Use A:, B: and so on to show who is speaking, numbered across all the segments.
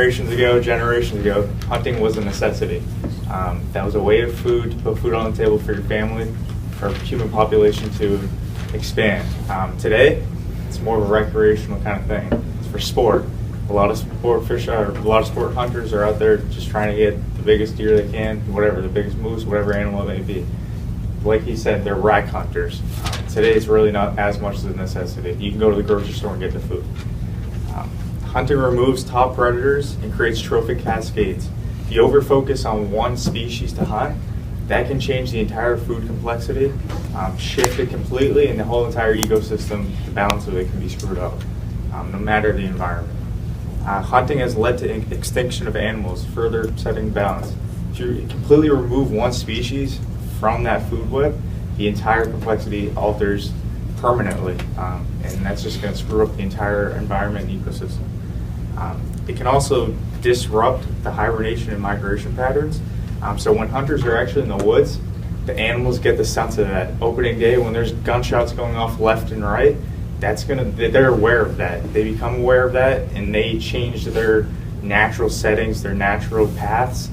A: generations ago, hunting was a necessity. That was a way of food to put food on the table for your family, for human population to expand. Today, it's more of a recreational kind of thing. It's for sport. A lot of sport hunters are out there just trying to get the biggest deer they can, whatever, the biggest moose, whatever animal it may be. Like he said, they're rack hunters. Today, it's really not as much as a necessity. You can go to the grocery store and get the food. Hunting removes top predators and creates trophic cascades. If you overfocus on one species to hunt, that can change the entire food complexity, shift it completely, and the whole entire ecosystem, the balance of it can be screwed up, no matter the environment. Hunting has led to extinction of animals, further setting balance. If you completely remove one species from that food web, the entire complexity alters permanently, and that's just going to screw up the entire environment and ecosystem. It can also disrupt the hibernation and migration patterns. So when hunters are actually in the woods, the animals get the sense of that. Opening day, when there's gunshots going off left and right, they're aware of that. They become aware of that, and they change their natural settings, their natural paths,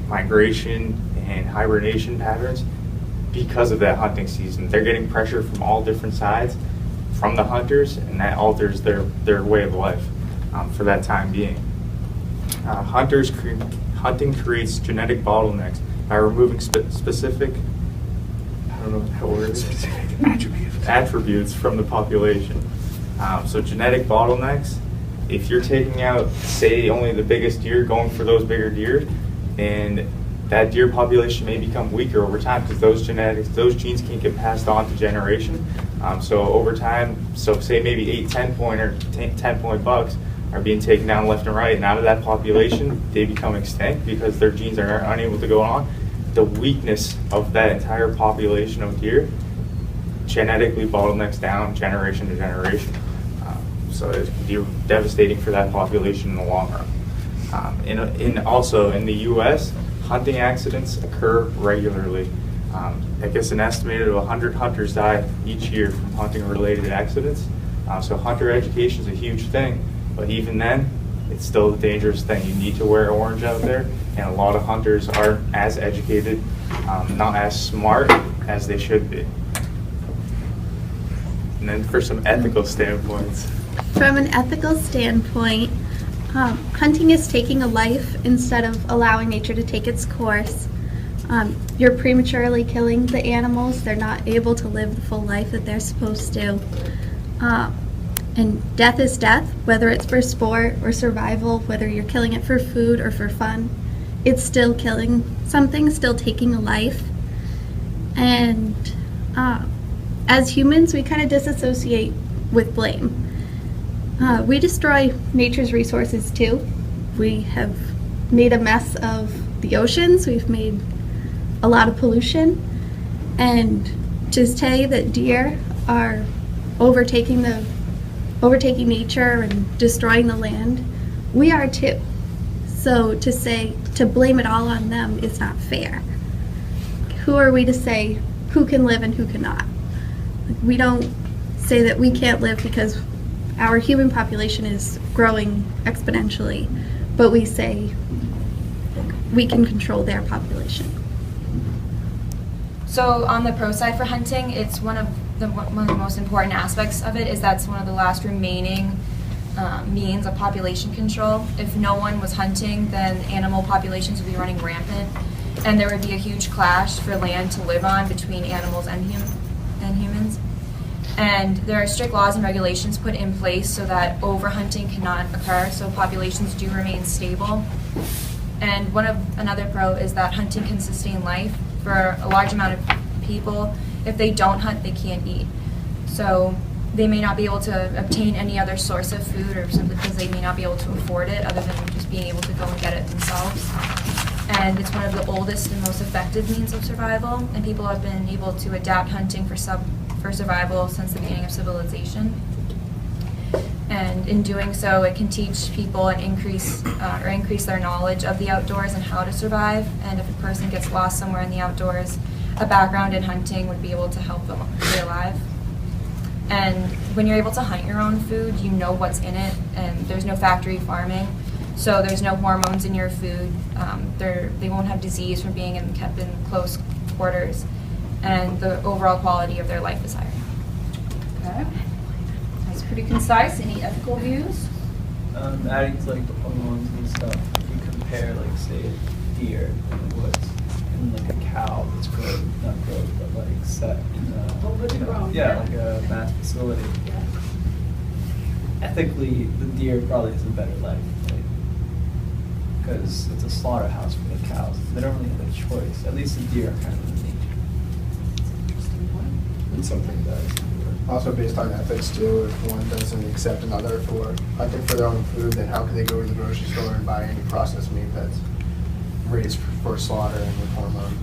A: migration and hibernation patterns because of that hunting season. They're getting pressure from all different sides from the hunters, and that alters their way of life for that time being. Hunting creates genetic bottlenecks by removing specific, I don't know what that word is, specific attributes from the population. So genetic bottlenecks, if you're taking out, say, only the biggest deer, going for those bigger deer, and that deer population may become weaker over time because those genes can't get passed on to generation. So over time, so say maybe 8, 10-point bucks are being taken down left and right, and out of that population, they become extinct because their genes are unable to go on. The weakness of that entire population of deer genetically bottlenecks down generation to generation. So it can be devastating for that population in the long run. Also in the U.S., hunting accidents occur regularly. I guess an estimated of 100 hunters die each year from hunting-related accidents. So hunter education is a huge thing, but even then, it's still a dangerous thing. You need to wear orange out there, and a lot of hunters aren't as educated, not as smart as they should be. And then for some ethical standpoints.
B: From an ethical standpoint, hunting is taking a life instead of allowing nature to take its course. You're prematurely killing the animals. They're not able to live the full life that they're supposed to. And death is death, whether it's for sport or survival, whether you're killing it for food or for fun. It's still killing something, still taking a life. And as humans, we kind of disassociate with blame. We destroy nature's resources too. We have made a mess of the oceans. We've made a lot of pollution. And to say that deer are overtaking nature and destroying the land, we are too. So to blame it all on them is not fair. Who are we to say who can live and who cannot? We don't say that we can't live because our human population is growing exponentially, but we say we can control their population.
C: So on the pro side for hunting, it's one of the most important aspects of it is that's one of the last remaining means of population control. If no one was hunting, then animal populations would be running rampant, and there would be a huge clash for land to live on between animals and humans. And there are strict laws and regulations put in place so that overhunting cannot occur, so populations do remain stable. And another pro is that hunting can sustain life for a large amount of people. If they don't hunt, they can't eat. So they may not be able to obtain any other source of food, or simply because they may not be able to afford it other than just being able to go and get it themselves. And it's one of the oldest and most effective means of survival, and people have been able to adapt hunting for survival since the beginning of civilization. And in doing so, it can teach people and increase their knowledge of the outdoors and how to survive. And if a person gets lost somewhere in the outdoors, a background in hunting would be able to help them stay alive. And when you're able to hunt your own food, you know what's in it, and there's no factory farming. So there's no hormones in your food. They won't have disease from being kept in close quarters, and the overall quality of their life is higher.
D: Okay. That's pretty concise. Any ethical views?
E: Adding to like the hormones and stuff, if you compare like say a deer in the woods and like a cow that's grown, not grown, but like set in a yeah, like a mass facility.
D: Yeah.
E: Ethically, the deer probably has a better life, right? Because it's a slaughterhouse for the cows. They don't really have a choice. At least the deer are kind of in nature.
D: Interesting point.
F: It's something that also based on ethics too. If one doesn't accept another for hunting for their own food, then how can they go to the grocery store and buy any processed meat that's raised for slaughter and with hormone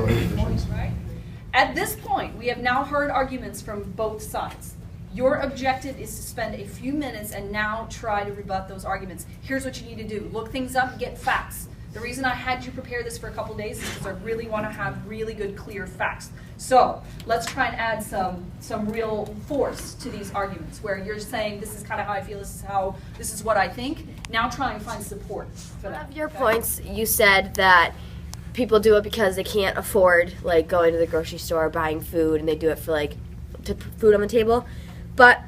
F: conditions?
D: Right. At this point, we have now heard arguments from both sides. Your objective is to spend a few minutes and now try to rebut those arguments. Here's what you need to do. Look things up, get facts. The reason I had you prepare this for a couple days is because I really want to have really good, clear facts. So let's try and add some real force to these arguments where you're saying this is kind of how I feel, this is what I think. Now try and find support for that.
G: One of your points, you said that people do it because they can't afford like going to the grocery store, buying food, and they do it for like to put food on the table. But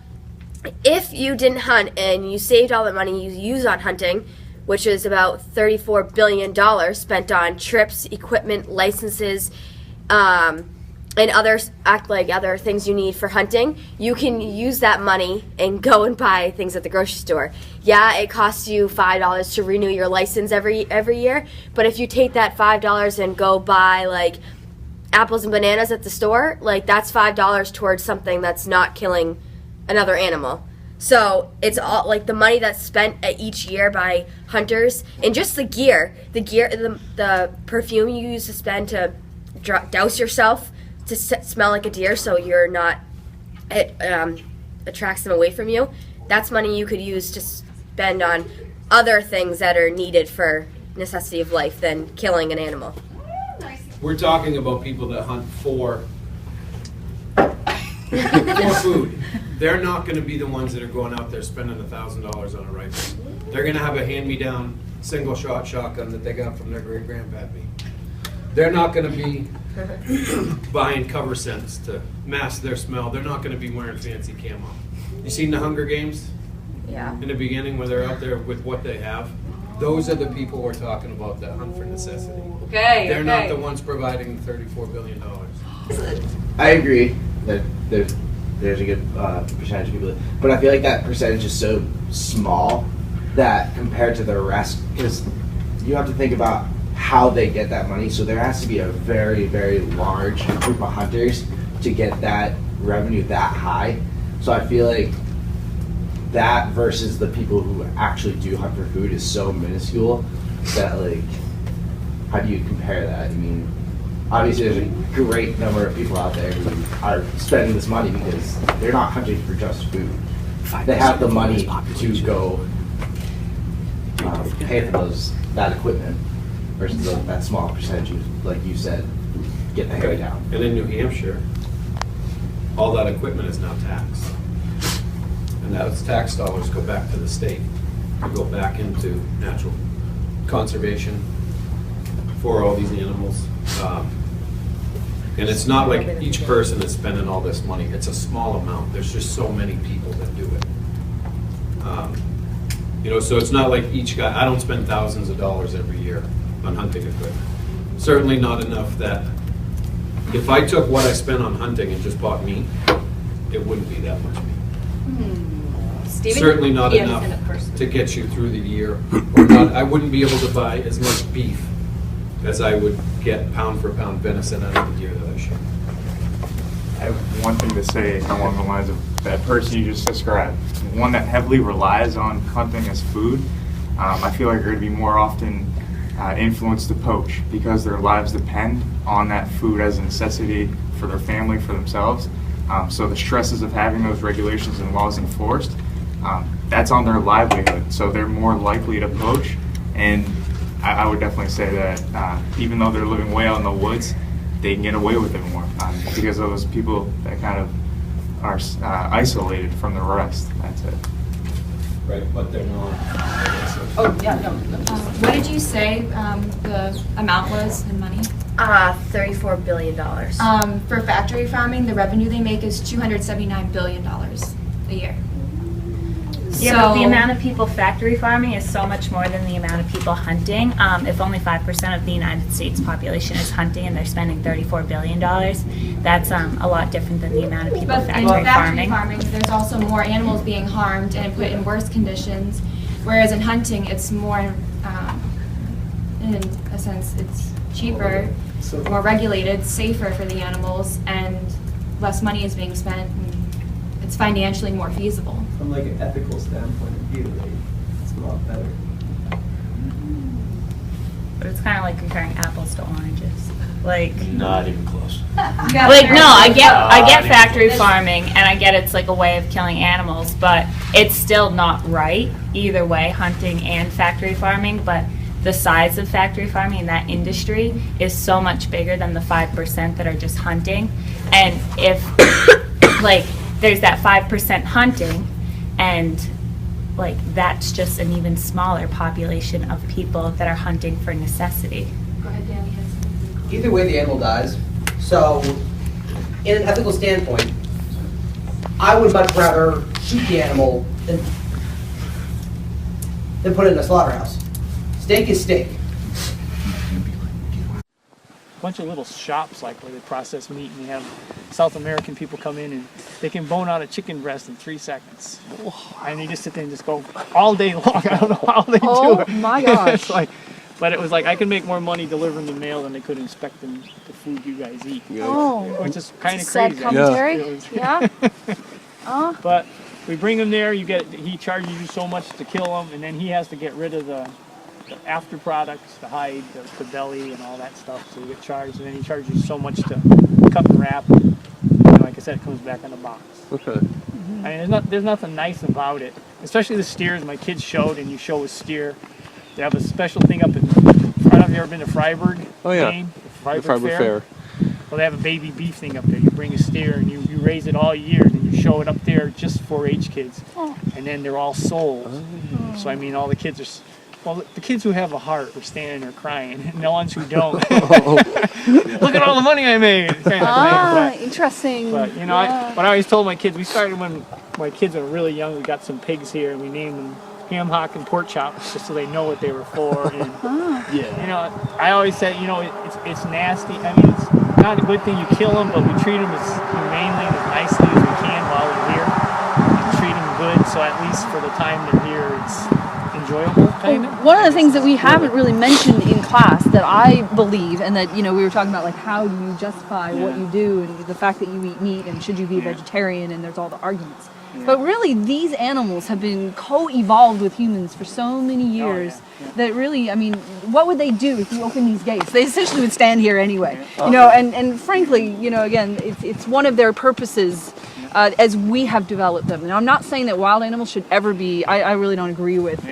G: if you didn't hunt and you saved all the money you use on hunting, which is about $34 billion spent on trips, equipment, licenses, and other things you need for hunting, you can use that money and go and buy things at the grocery store. Yeah, it costs you $5 to renew your license every year, but if you take that $5 and go buy like apples and bananas at the store, like that's $5 towards something that's not killing another animal. So it's all like the money that's spent each year by hunters, and just the gear, the perfume you use to spend to douse yourself to smell like a deer, so you're not, it attracts them away from you. That's money you could use to spend on other things that are needed for necessity of life than killing an animal.
H: We're talking about people that hunt for food. They're not going to be the ones that are going out there spending $1,000 on a rifle. They're going to have a hand-me-down single-shot shotgun that they got from their great-grandpappy. They're not going to be buying cover scents to mask their smell. They're not going to be wearing fancy camo. You seen the Hunger Games?
G: Yeah.
H: In the beginning where they're out there with what they have? Those are the people we're talking about that hunt for necessity.
D: Okay.
H: They're not the ones providing the $34 billion.
I: I agree that there's a good percentage of people, but I feel like that percentage is so small that compared to the rest, because you have to think about how they get that money. So there has to be a very, very large group of hunters to get that revenue that high. So I feel like that versus the people who actually do hunt for food is so minuscule that, like, how do you compare that? I mean, obviously there's a great number of people out there who are spending this money because they're not hunting for just food. They have the money to go pay for that equipment versus that small percentage, like you said, get the hair down.
H: And in New Hampshire, all that equipment is now taxed. And those tax dollars go back to the state, to go back into natural conservation for all these animals. And it's not like each person is spending all this money. It's a small amount. There's just so many people that do it. So it's not like each guy, I don't spend thousands of dollars every year on hunting equipment. Certainly not enough that if I took what I spent on hunting and just bought meat, it wouldn't be that much meat.
D: Steven?
H: Certainly not
D: Yeah,
H: enough to get you through the year. Or not, I wouldn't be able to buy as much beef as I would get pound for pound venison out of the deer that I shoot.
A: I have one thing to say along the lines of that person you just described. One that heavily relies on hunting as food, I feel like are going to be more often influenced to poach because their lives depend on that food as a necessity for their family, for themselves. So the stresses of having those regulations and laws enforced, that's on their livelihood. So they're more likely to poach. And I would definitely say that even though they're living way out in the woods, they can get away with it more because of those people that kind of are isolated from the rest. That's it.
H: right, but they're not.
D: Oh, yeah, no.
C: What did you say the amount was in money?
G: $34 billion.
C: For factory farming, the revenue they make is $279 billion a year.
J: Yeah, but the amount of people factory farming is so much more than the amount of people hunting. If only 5% of the United States population is hunting and they're spending $34 billion, that's a lot different than the amount of people
C: But in
J: factory
C: factory
J: farming.
C: farming, there's also more animals being harmed and put in worse conditions, whereas in hunting, it's more, in a sense, it's cheaper, more regulated, safer for the animals, and less money is being spent, and it's financially more feasible.
E: From like an ethical standpoint of view, like, it's a lot better.
J: But it's kind of like comparing apples to oranges. Like,
H: Not even close.
J: like no, I get factory farming, and I get it's like a way of killing animals, but it's still not right either way, hunting and factory farming. But the size of factory farming in that industry is so much bigger than the 5% that are just hunting. And if like there's that 5% hunting, and like that's just an even smaller population of people that are hunting for necessity.
C: Go ahead, Danny.
K: Either way the animal dies. So, in an ethical standpoint, I would much rather shoot the animal than put it in a slaughterhouse. Steak is steak.
L: Bunch of little shops like where they process meat, and they have South American people come in and they can bone out a chicken breast in 3 seconds. And they just sit there and just go all day long. I don't know how they do it.
D: Oh my gosh.
L: It's like, but it was like I can make more money delivering the mail than they could inspecting the food you guys eat.
D: Oh.
L: Which is kind of
D: Sad
L: crazy.
D: commentary?
L: It was-
D: Yeah.
L: But we bring them there. He charges you so much to kill them, and then he has to get rid of the after products, the hide, the belly, and all that stuff. So you get charged, and then he charges you so much to cut and wrap. And like I said, it comes back in a box.
M: Okay.
L: I mean, there's nothing nice about it, especially the steers. My kids showed, and you show a steer. They have a special thing up in. I don't know if you've ever been to Freiburg.
M: Oh yeah.
L: Maine,
M: The Freiburg Fair.
L: Well, they have a baby beef thing up there. You bring a steer and you raise it all year, and you show it up there just for H kids, and then they're all sold.
M: Oh.
L: So I mean, all the kids are. Well, the kids who have a heart are standing there crying, and the ones who don't. Look at all the money I made. Kind of thing.
D: Interesting.
L: But you know, what I always told my kids, we started when my kids were really young. We got some pigs here, and we named them ham hock and pork chops, just so they know what they were for. And
M: Yeah.
L: you know, I always said, you know, it's nasty. I mean, it's not a good thing you kill them, but we treat them as humanely and as nicely as we can while they're here. And treat them good, so at least for the time they're here, it's enjoyable, kind of.
D: One of the things that we haven't really mentioned in class that I believe, and that, you know, we were talking about, like, how do you justify what you do, and the fact that you eat meat, and should you be vegetarian, and there's all the arguments. But really, these animals have been co-evolved with humans for so many years that really, I mean, what would they do if you open these gates? They essentially would stand here anyway. You know, and frankly, you know, again, it's one of their purposes as we have developed them. Now, I'm not saying that wild animals should ever be, I really don't agree with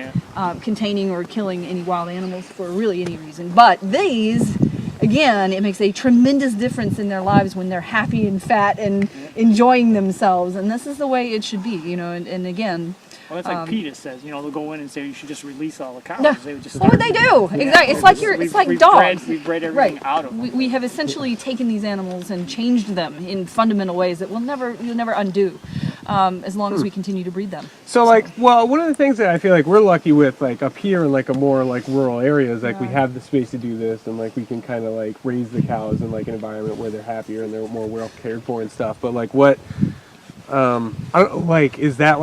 D: containing or killing any wild animals for really any reason. But these, again, it makes a tremendous difference in their lives when they're happy and fat and enjoying themselves. And this is the way it should be, you know, and again.
L: Well, that's like PETA says, you know, they'll go in and say you should just release all the cows.
D: Yeah.
L: They would just
D: What would they do? Exactly. It's like it's like dogs.
L: We've bred everything out of them.
D: We have essentially taken these animals and changed them in fundamental ways that you'll never undo, as long as we continue to breed them.
M: So like, well, one of the things that I feel like we're lucky with, like up here in like a more like rural area, is like we have the space to do this, and like we can kind of like raise the cows in like an environment where they're happier and they're more well cared for and stuff. But like, what, like, is that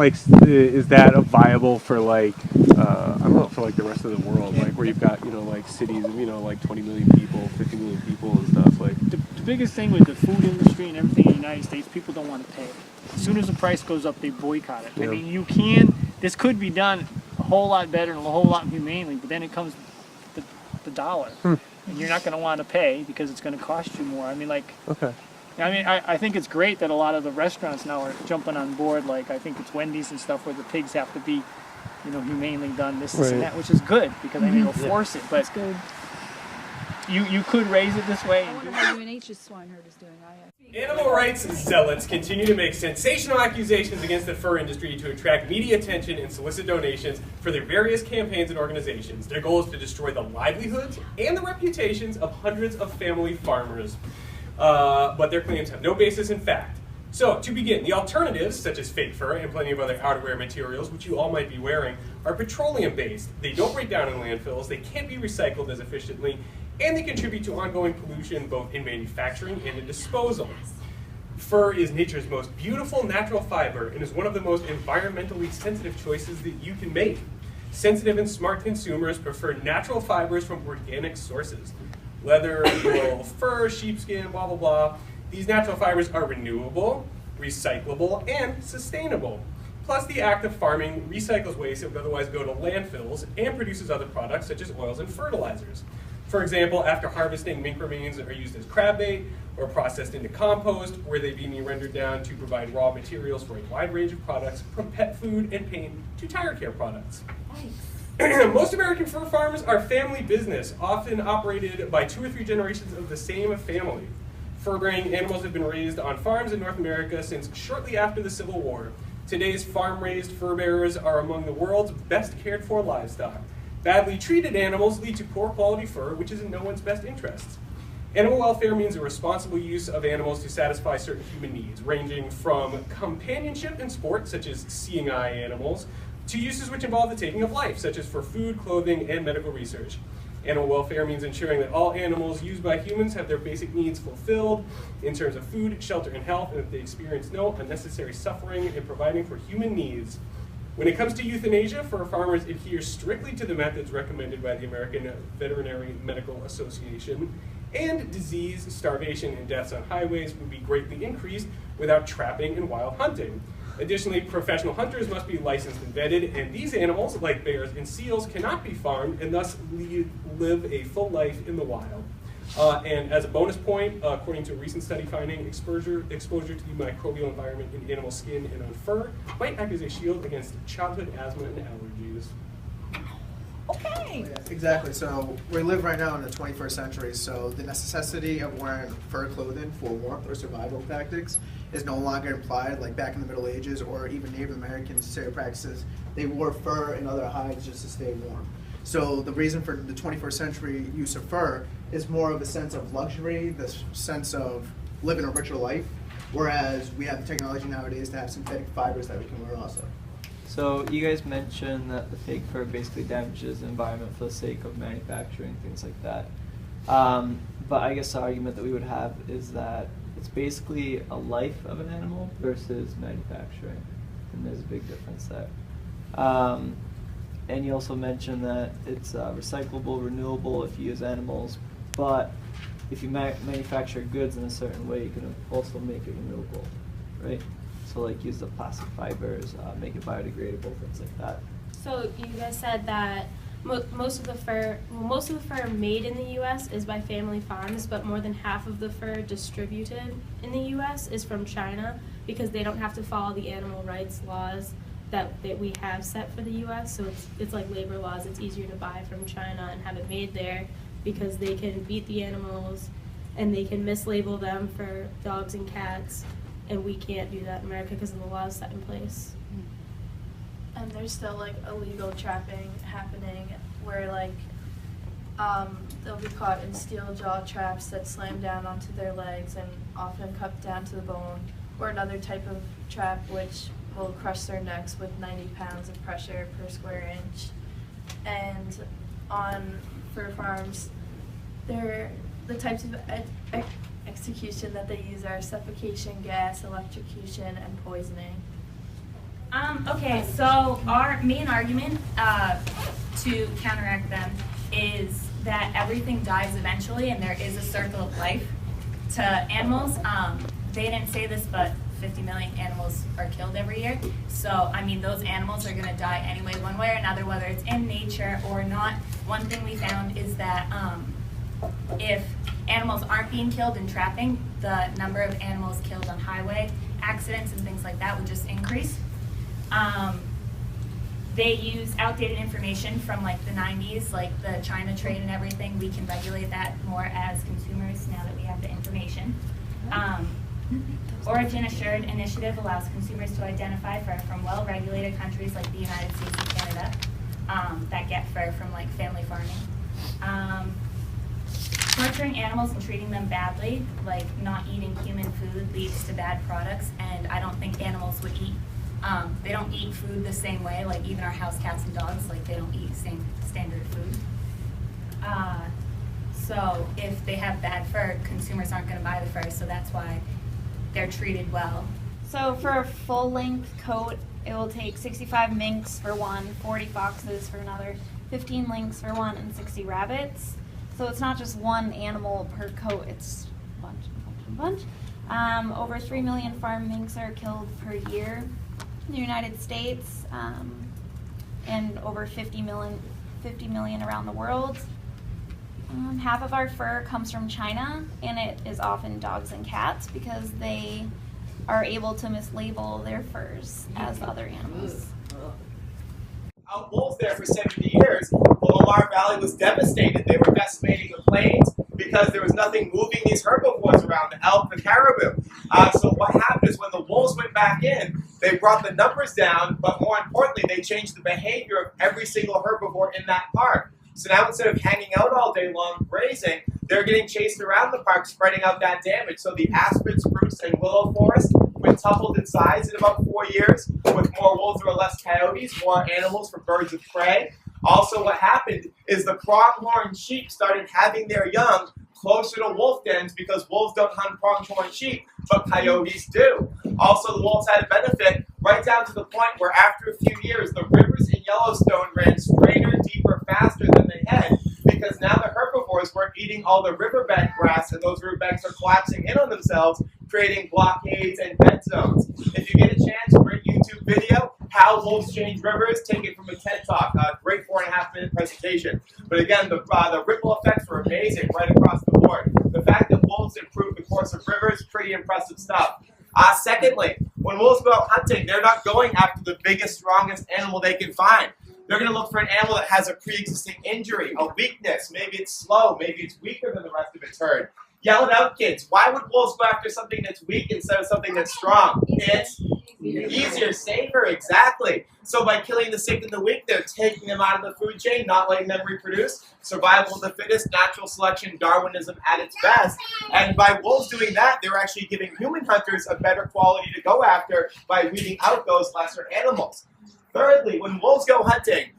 M: a viable for like, I don't know, for like the rest of the world, like where you've got, you know, like cities of, you know, like 20 million people, 50 million people and stuff like.
L: The biggest thing with the food industry and everything in the United States, people don't want to pay. As soon as the price goes up, they boycott it. I mean, this could be done a whole lot better and a whole lot humanely, but then it comes the dollar. And you're not going to want to pay because it's going to cost you more. I mean, like, I mean, I think it's great that a lot of the restaurants now are jumping on board. Like, I think it's Wendy's and stuff where the pigs have to be, you know, humanely done, this and that, which is good because I mean, it'll force it. But you could raise it this way.
N: I wonder how UNH's swine herd is doing.
O: Animal rights zealots continue to make sensational accusations against the fur industry to attract media attention and solicit donations for their various campaigns and organizations. Their goal is to destroy the livelihoods and the reputations of hundreds of family farmers. But their claims have no basis in fact. So, to begin, the alternatives, such as fake fur and plenty of other outerwear materials, which you all might be wearing, are petroleum-based. They don't break down in landfills, they can't be recycled as efficiently, and they contribute to ongoing pollution both in manufacturing and in disposal. Fur is nature's most beautiful natural fiber and is one of the most environmentally sensitive choices that you can make. Sensitive and smart consumers prefer natural fibers from organic sources. Leather, wool, fur, sheepskin, blah, blah, blah. These natural fibers are renewable, recyclable, and sustainable. Plus, the act of farming recycles waste that would otherwise go to landfills and produces other products such as oils and fertilizers. For example, after harvesting, mink remains are used as crab bait or processed into compost, where they being rendered down to provide raw materials for a wide range of products, from pet food and paint to tire care products. Most American fur farms are family business, often operated by 2 or 3 generations of the same family. Fur-bearing animals have been raised on farms in North America since shortly after the Civil War. Today's farm-raised fur bearers are among the world's best cared for livestock. Badly treated animals lead to poor quality fur, which is in no one's best interests. Animal welfare means a responsible use of animals to satisfy certain human needs, ranging from companionship and sport, such as seeing eye animals, to uses which involve the taking of life, such as for food, clothing, and medical research. Animal welfare means ensuring that all animals used by humans have their basic needs fulfilled in terms of food, shelter, and health, and that they experience no unnecessary suffering in providing for human needs. When it comes to euthanasia, fur farmers adhere strictly to the methods recommended by the American Veterinary Medical Association, and disease, starvation, and deaths on highways would be greatly increased without trapping and wild hunting. Additionally, professional hunters must be licensed and vetted, and these animals, like bears and seals, cannot be farmed and thus live a full life in the wild. And as a bonus point, according to a recent study finding, exposure to the microbial environment in animal skin and on fur might act as a shield against childhood asthma and allergies.
F: Okay. Exactly. So we live right now in the 21st century, so the necessity of wearing fur clothing for warmth or survival tactics is no longer implied like back in the Middle Ages or even Native American stereotype practices. They wore fur and other hides just to stay warm. So the reason for the 21st century use of fur is more of a sense of luxury, the sense of living a richer life, whereas we have the technology nowadays to have synthetic fibers that we can wear also.
E: So you guys mentioned that the fake fur basically damages the environment for the sake of manufacturing, things like that. But I guess the argument that we would have is that it's basically a life of an animal versus manufacturing, and there's a big difference there. And you also mentioned that it's recyclable, renewable if you use animals, but if you manufacture goods in a certain way, you can also make it renewable, right? So like use the plastic fibers, make it biodegradable, things like that.
P: So you guys said that most of the fur made in the U.S. is by family farms, but more than half of the fur distributed in the U.S. is from China because they don't have to follow the animal rights laws that we have set for the U.S. So it's like labor laws. It's easier to buy from China and have it made there because they can beat the animals and they can mislabel them for dogs and cats, and we can't do that in America because of the laws set in place.
Q: And there's still like illegal trapping happening where like they'll be caught in steel jaw traps that slam down onto their legs and often cut down to the bone, or another type of trap which will crush their necks with 90 pounds of pressure per square inch. And on fur farms, the types of execution that they use are suffocation gas, electrocution, and poisoning.
J: Okay, so our main argument to counteract them is that everything dies eventually and there is a circle of life to animals. They didn't say this, but 50 million animals are killed every year. So, I mean, those animals are going to die anyway, one way or another, whether it's in nature or not. One thing we found is that if animals aren't being killed in trapping, the number of animals killed on highway accidents and things like that would just increase. they use outdated information from like the 90s, like the China trade and everything. We can regulate that more as consumers now that we have the information. Origin Assured initiative allows consumers to identify fur from well-regulated countries like the United States and Canada that get fur from like family farming. Torturing animals and treating them badly, like not eating human food, leads to bad products, and I don't think animals would eat. They don't eat food the same way, like even our house cats and dogs, like they don't eat same standard food. So if they have bad fur, consumers aren't going to buy the fur, so that's why they're treated well.
R: So for a full-length coat, it will take 65 minks for one, 40 foxes for another, 15 lynx for one, and 60 rabbits. So it's not just one animal per coat, it's a bunch. Over 3 million farm minks are killed per year in the United States, and over 50 million around the world. Half of our fur comes from China, and it is often dogs and cats because they are able to mislabel their furs as other animals.
S: Wolves there for 70 years. The Lamar Valley was devastated. They were decimating the plains because there was nothing moving these herbivores around, the elk, the caribou. So what happened is when the wolves went back in, they brought the numbers down, but more importantly, they changed the behavior of every single herbivore in that park. So now instead of hanging out all day long grazing, they're getting chased around the park, spreading out that damage. So the aspen, spruce, and willow forest quintupled in size in about 4 years, with more wolves or less coyotes, more animals for birds of prey. Also what happened is the pronghorn sheep started having their young closer to wolf dens because wolves don't hunt pronghorn sheep, but coyotes do. Also, the wolves had a benefit right down to the point where after a few years, the rivers in Yellowstone ran straighter, deeper, faster than they had because now the herbivores weren't eating all the riverbed grass and those riverbanks are collapsing in on themselves, creating blockades and dead zones. If you get a chance, great YouTube video, How Wolves Change Rivers, taken from a TED Talk, great 4.5-minute presentation. But again, the ripple effects were amazing right across the board. The fact that wolves improve the course of rivers, pretty impressive stuff. Secondly, when wolves go out hunting, they're not going after the biggest, strongest animal they can find. They're going to look for an animal that has a pre-existing injury, a weakness. Maybe it's slow, maybe it's weaker than the rest of its herd. Yell it out, kids. Why would wolves go after something that's weak instead of something that's strong? It's easier, safer, exactly. So by killing the sick and the weak, they're taking them out of the food chain, not letting them reproduce. Survival of the fittest, natural selection, Darwinism at its best. And by wolves doing that, they're actually giving human hunters a better quality to go after by weeding out those lesser animals. Thirdly, when wolves go hunting,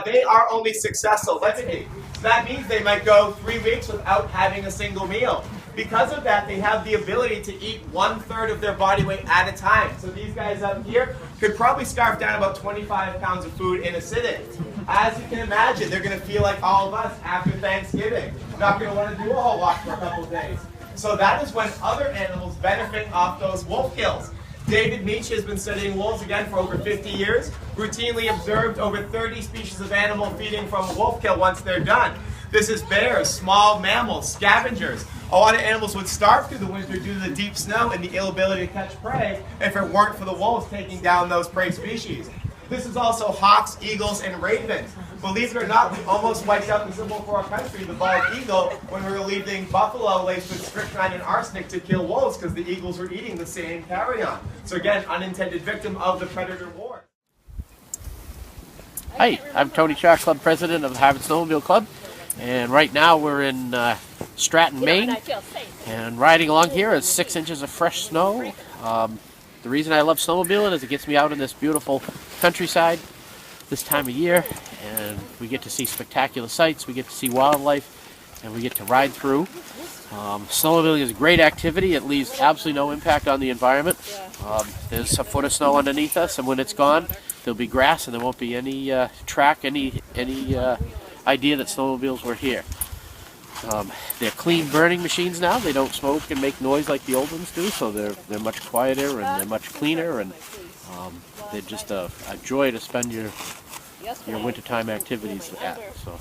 S: they are only successful. Let's see. So that means they might go 3 weeks without having a single meal. Because of that, they have the ability to eat 1/3 of their body weight at a time. So these guys up here could probably scarf down about 25 pounds of food in a sitting. As you can imagine, they're going to feel like all of us after Thanksgiving. Not going to want to do a whole lot for a couple of days. So that is when other animals benefit off those wolf kills. David Meach has been studying wolves again for over 50 years, routinely observed over 30 species of animal feeding from a wolf kill once they're done. This is bears, small mammals, scavengers. A lot of animals would starve through the winter due to the deep snow and the inability to catch prey if it weren't for the wolves taking down those prey species. This is also hawks, eagles, and ravens. Believe it or not, we almost wiped out the symbol for our country, the bald eagle, when we were leaving buffalo laced with strychnine and arsenic to kill wolves because the eagles were eating the same carrion. So again, unintended victim of the predator war.
T: Hi, I'm Tony Shaw, Club President of the Harvard Snowmobile Club, and right now we're in Stratton, Maine, and riding along here is 6 inches of fresh snow. The reason I love snowmobiling is it gets me out in this beautiful countryside this time of year, and we get to see spectacular sights, we get to see wildlife, and we get to ride through. Snowmobiling is a great activity. It leaves absolutely no impact on the environment. There's a foot of snow underneath us, and when it's gone, there'll be grass, and there won't be any track, any idea that snowmobiles were here. They're clean burning machines now. They don't smoke and make noise like the old ones do, so they're much quieter and they're much cleaner, and they're just a joy to spend your wintertime activities at. So.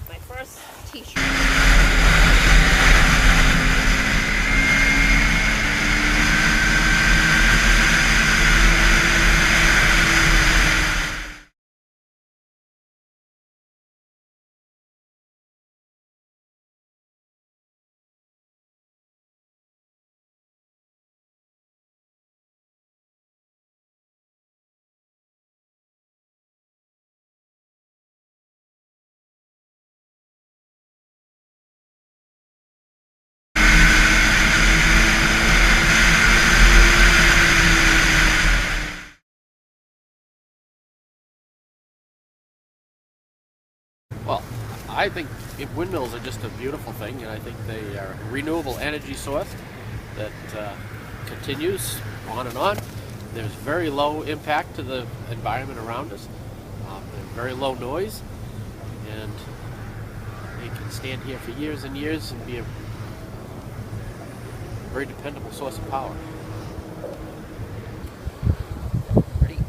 U: My first t-shirt.
T: Well, I think windmills are just a beautiful thing, and I think they are a renewable energy source that continues on and on. There's very low impact to the environment around us. There's very low noise, and they can stand here for years and years and be a very dependable source of power.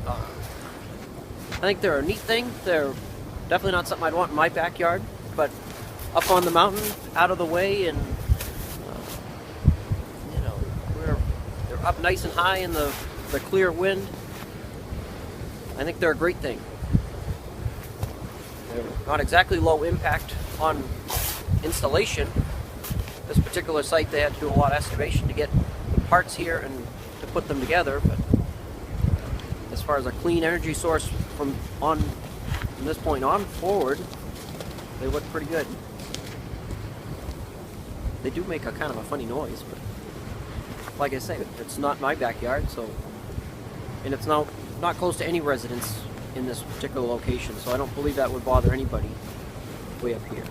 B: I think they're a neat thing. They're definitely not something I'd want in my backyard, but up on the mountain, out of the way, and you know, they're up nice and high in the clear wind. I think they're a great thing. They're not exactly low impact on installation. This particular site, they had to do a lot of excavation to get the parts here and to put them together, but as far as a clean energy source from this point on forward, they look pretty good. They do make a kind of a funny noise, but like I say, it's not my backyard, so, and it's not close to any residents in this particular location, so I don't believe that would bother anybody way up here.